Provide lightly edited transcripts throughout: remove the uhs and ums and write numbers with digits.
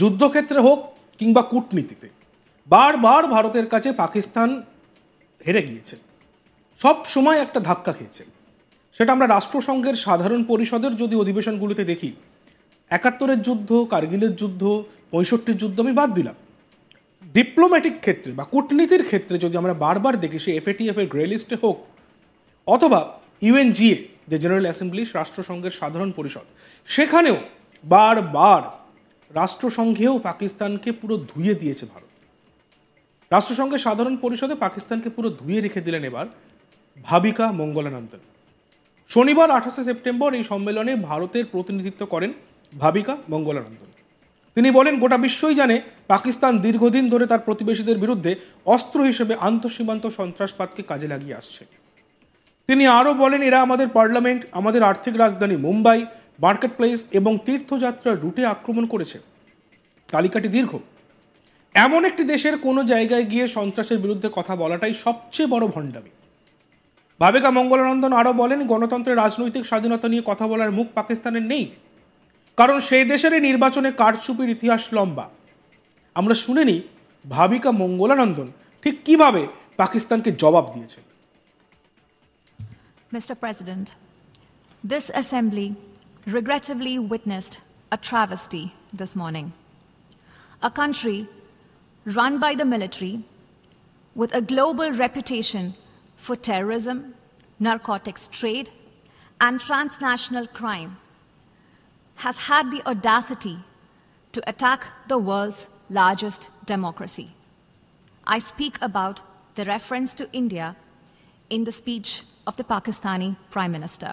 যুদ্ধক্ষেত্রে হোক কিংবা কূটনীতিতে বারবার ভারতের কাছে পাকিস্তান হেরে গিয়েছে, সব সময় একটা ধাক্কা খেয়েছে। সেটা আমরা রাষ্ট্রসংঘের সাধারণ পরিষদের যদি অধিবেশনগুলিতে দেখি, ৭১-এর যুদ্ধ, কার্গিলের যুদ্ধ, ৬৫-র যুদ্ধ আমি বাদ দিলাম, ডিপ্লোম্যাটিক ক্ষেত্রে বা কূটনীতির ক্ষেত্রে যদি আমরা বারবার দেখি, সে FATF এর গ্রে লিস্টে হোক অথবা UNGA যে জেনারেল অ্যাসেম্বলি রাষ্ট্রসংঘের সাধারণ পরিষদ, সেখানেও বারবার রাষ্ট্রসংঘেও পাকিস্তানকে পুরো ধুয়ে দিয়েছে ভারত। রাষ্ট্রসংঘের সাধারণ পরিষদে পাকিস্তানকে পুরো ধুয়ে রেখে দিলেন এবার ভাবিকা মঙ্গলানন্দন। শনিবার 28শে সেপ্টেম্বর এই সম্মেলনে ভারতের প্রতিনিধিত্ব করেন ভাবিকা মঙ্গলানন্দন। তিনি বলেন, গোটা বিশ্বই জানে পাকিস্তান দীর্ঘদিন ধরে তার প্রতিবেশীদের বিরুদ্ধে অস্ত্র হিসেবে আন্তঃসীমান্ত সন্ত্রাসবাদকে কাজে লাগিয়ে আসছে। তিনি আরও বলেন, এরা আমাদের পার্লামেন্ট, আমাদের আর্থিক রাজধানী মুম্বাই, মার্কেট প্লেস এবং তীর্থযাত্রার রুটে আক্রমণ করেছে। তালিকাটি দীর্ঘ। এমন একটি দেশের কোনো জায়গায় গিয়ে সন্ত্রাসের বিরুদ্ধে কথা বলাটাই সবচেয়ে বড় ভণ্ডামি। ভাবিকা মঙ্গলানন্দন আরও বলেন, গণতন্ত্রের রাজনৈতিক স্বাধীনতা নিয়ে কথা বলার মুখ পাকিস্তানের নেই, কারণ সেই দেশের নির্বাচনে কারচুপির ইতিহাস লম্বা। আমরা শুনে নিই ভাবিকা মঙ্গলানন্দন ঠিক কিভাবে পাকিস্তানকে জবাব দিয়েছেন। Mr. President, this assembly regrettably witnessed a travesty this morning. A country run by the military with a global reputation for terrorism, narcotics trade, and transnational crime has had the audacity to attack the world's largest democracy. I speak about the reference to India in the speech of the Pakistani Prime Minister.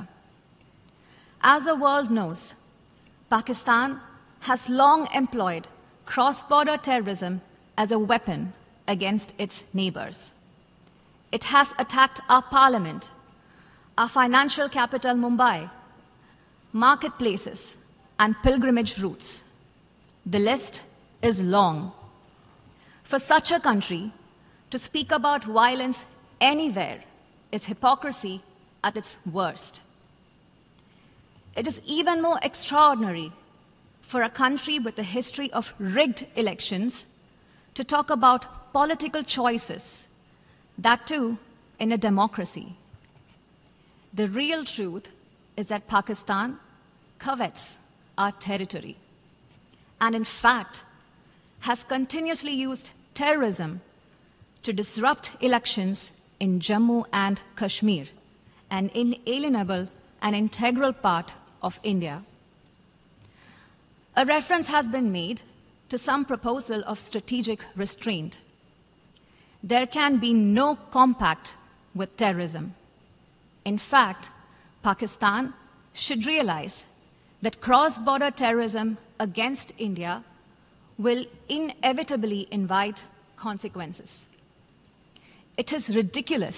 As the world knows, Pakistan has long employed cross-border terrorism as a weapon against its neighbors. It has attacked our parliament, our financial capital Mumbai, marketplaces, and pilgrimage routes. The list is long. For such a country to speak about violence anywhere is hypocrisy at its worst. It is even more extraordinary for a country with a history of rigged elections to talk about political choices, that too in a democracy. The real truth is that Pakistan covets our territory and in fact has continuously used terrorism to disrupt elections in Jammu and Kashmir, an inalienable and integral part of India. A reference has been made to some proposal of strategic restraint. There can be no compact with terrorism. In fact, Pakistan should realize that cross-border terrorism against India will inevitably invite consequences. It is ridiculous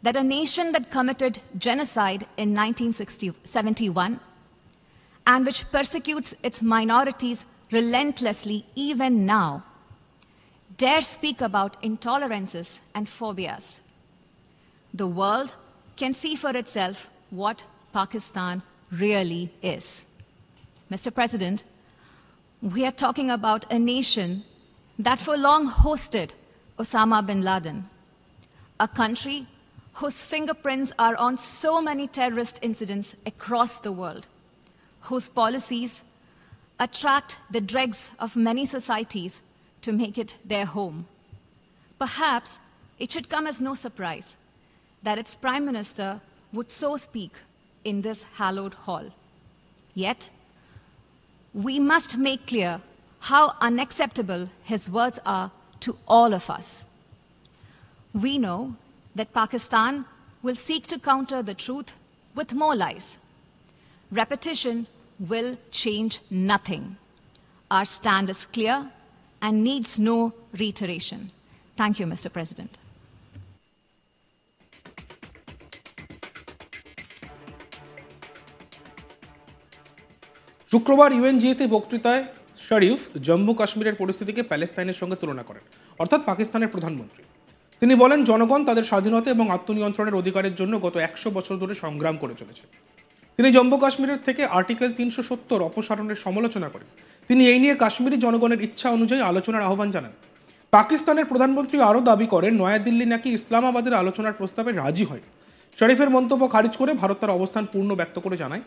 that a nation that committed genocide in 1971 and which persecutes its minorities relentlessly even now dare speak about intolerances and phobias. The world can see for itself what Pakistan really is. Mr. President, we are talking about a nation that for long hosted Osama bin Laden, a country whose fingerprints are on so many terrorist incidents across the world, whose policies attract the dregs of many societies to make it their home. Perhaps it should come as no surprise that its Prime Minister would so speak in this hallowed hall. Yet, we must make clear how unacceptable his words are to all of us. We know that Pakistan will seek to counter the truth with more lies. Repetition will change nothing. Our stand is clear and needs no reiteration. Thank you, Mr. President. শুক্রবার UNGA-তে বক্তৃতায় শরীফ জম্মু কাশ্মীরের পরিস্থিতিকে প্যালেস্তাইনের সঙ্গে তুলনা করেন, অর্থাৎ পাকিস্তানের প্রধানমন্ত্রী। তিনি বলেন, জনগণ তাদের স্বাধীনতা এবং আত্মনিয়ন্ত্রণের অধিকারের জন্য গত 100 বছর ধরে সংগ্রাম করে চলেছে। তিনি জম্মু কাশ্মীরের থেকে আর্টিকেল 370 অপসারণের সমালোচনা করেন। তিনি এই নিয়ে কাশ্মীরি জনগণের ইচ্ছা অনুযায়ী আলোচনার আহ্বান জানান। পাকিস্তানের প্রধানমন্ত্রী আরও দাবি করেন নয়াদিল্লি নাকি ইসলামাবাদের আলোচনার প্রস্তাবে রাজি হয়। শরীফের মন্তব্য খারিজ করে ভারত তার অবস্থান পূর্ণ ব্যক্ত করে জানায়,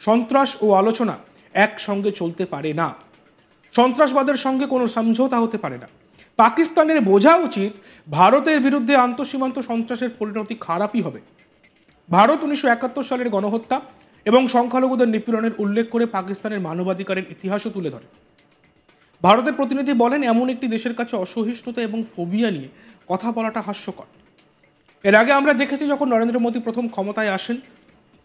সন্ত্রাস ও আলোচনা একসঙ্গে চলতে পারে না, সন্ত্রাসবাদের সঙ্গে কোনো সমঝোতা হতে পারে না। পাকিস্তানের বোঝা উচিত ভারতের বিরুদ্ধে আন্তঃসীমান্ত সন্ত্রাসের পরিণতি খারাপই হবে। ভারত 1971 সালের গণহত্যা এবং সংখ্যালঘুদের নিপীড়নের উল্লেখ করে পাকিস্তানের মানবাধিকারের ইতিহাসও তুলে ধরে। ভারতের প্রতিনিধি বলেন, এমন একটি দেশের কাছে অসহিষ্ণুতা এবং ফোবিয়া নিয়ে কথা বলাটা হাস্যকর। এর আগে আমরা দেখেছি যখন নরেন্দ্র মোদী প্রথম ক্ষমতায় আসেন,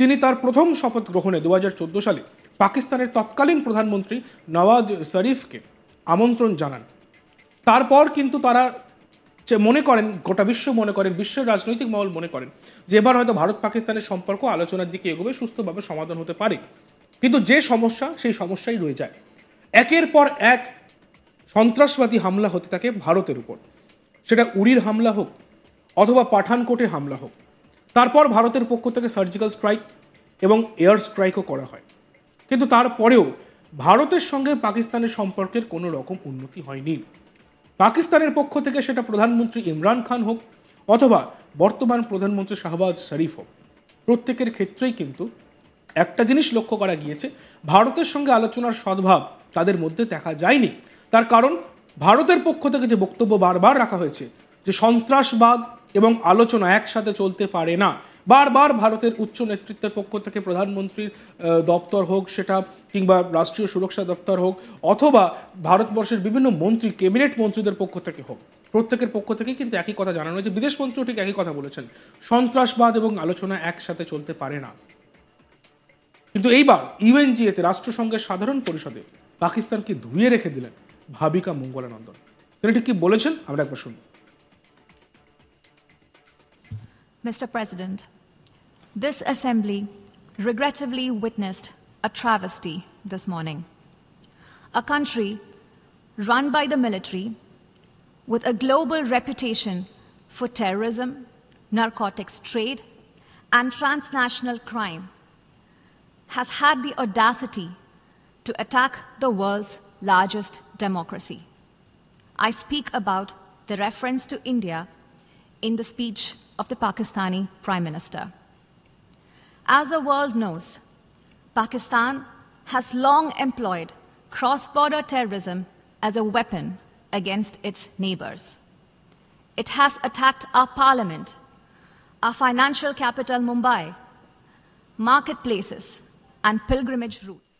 তিনি তার প্রথম শপথ গ্রহণে 2014 সালে পাকিস্তানের তৎকালীন প্রধানমন্ত্রী নওয়াজ শরীফকে আমন্ত্রণ জানান। তারপর কিন্তু তারা মনে করেন, গোটা বিশ্ব মনে করেন, বিশ্বের রাজনৈতিক মহল মনে করেন যে এবার হয়তো ভারত পাকিস্তানের সম্পর্ক আলোচনার দিকে এগোবে, সুস্থভাবে সমাধান হতে পারে। কিন্তু যে সমস্যা, সেই সমস্যাই রয়ে যায়। একের পর এক সন্ত্রাসবাদী হামলা হতে থাকে ভারতের উপর, সেটা উড়ির হামলা হোক অথবা পাঠানকোটের হামলা হোক। তারপর ভারতের পক্ষ থেকে সার্জিক্যাল স্ট্রাইক এবং এয়ার স্ট্রাইকও করা হয়। কিন্তু তারপরেও ভারতের সঙ্গে পাকিস্তানের সম্পর্কের কোনো রকম উন্নতি হয়নি। পাকিস্তানের পক্ষ থেকে সেটা প্রধানমন্ত্রী ইমরান খান হোক অথবা বর্তমান প্রধানমন্ত্রী শাহবাজ শরীফ হোক, প্রত্যেকের ক্ষেত্রেই কিন্তু একটা জিনিস লক্ষ্য করা গিয়েছে, ভারতের সঙ্গে আলোচনার সদ্ভাব তাদের মধ্যে দেখা যায়নি। তার কারণ ভারতের পক্ষ থেকে যে বক্তব্য বারবার রাখা হয়েছে যে সন্ত্রাসবাদ এবং আলোচনা একসাথে চলতে পারে না, বারবার ভারতের উচ্চ নেতৃত্বের পক্ষ থেকে প্রধানমন্ত্রীর দপ্তর হোক সেটা, কিংবা রাষ্ট্রীয় সুরক্ষা দপ্তর হোক অথবা ভারতবর্ষের বিভিন্ন মন্ত্রী, ক্যাবিনেট মন্ত্রীদের পক্ষ থেকে হোক, প্রত্যেকের পক্ষ থেকে কিন্তু একই কথা জানানো হয়েছে। বিদেশমন্ত্রীও ঠিক একই কথা বলেছেন, সন্ত্রাসবাদ এবং আলোচনা একসাথে চলতে পারে না। কিন্তু এইবার ইউএনজিএতে, রাষ্ট্রসংঘের সাধারণ পরিষদে পাকিস্তানকে ধুয়ে রেখে দিলেন ভাবিকা মঙ্গলানন্দন। তিনি ঠিক কি বলেছেন আমরা একবার শুনি। Mr. President, this assembly regrettably witnessed a travesty this morning. A country run by the military with a global reputation for terrorism, narcotics trade, and transnational crime has had the audacity to attack the world's largest democracy. I speak about the reference to India in the speech of the Pakistani Prime Minister. As the world knows, Pakistan has long employed cross-border terrorism as a weapon against its neighbors. It has attacked our parliament, our financial capital Mumbai, marketplaces, and pilgrimage routes.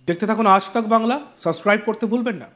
দেখতে থাকুন আজ তাক Bangla, subscribe করতে ভুলবেন না।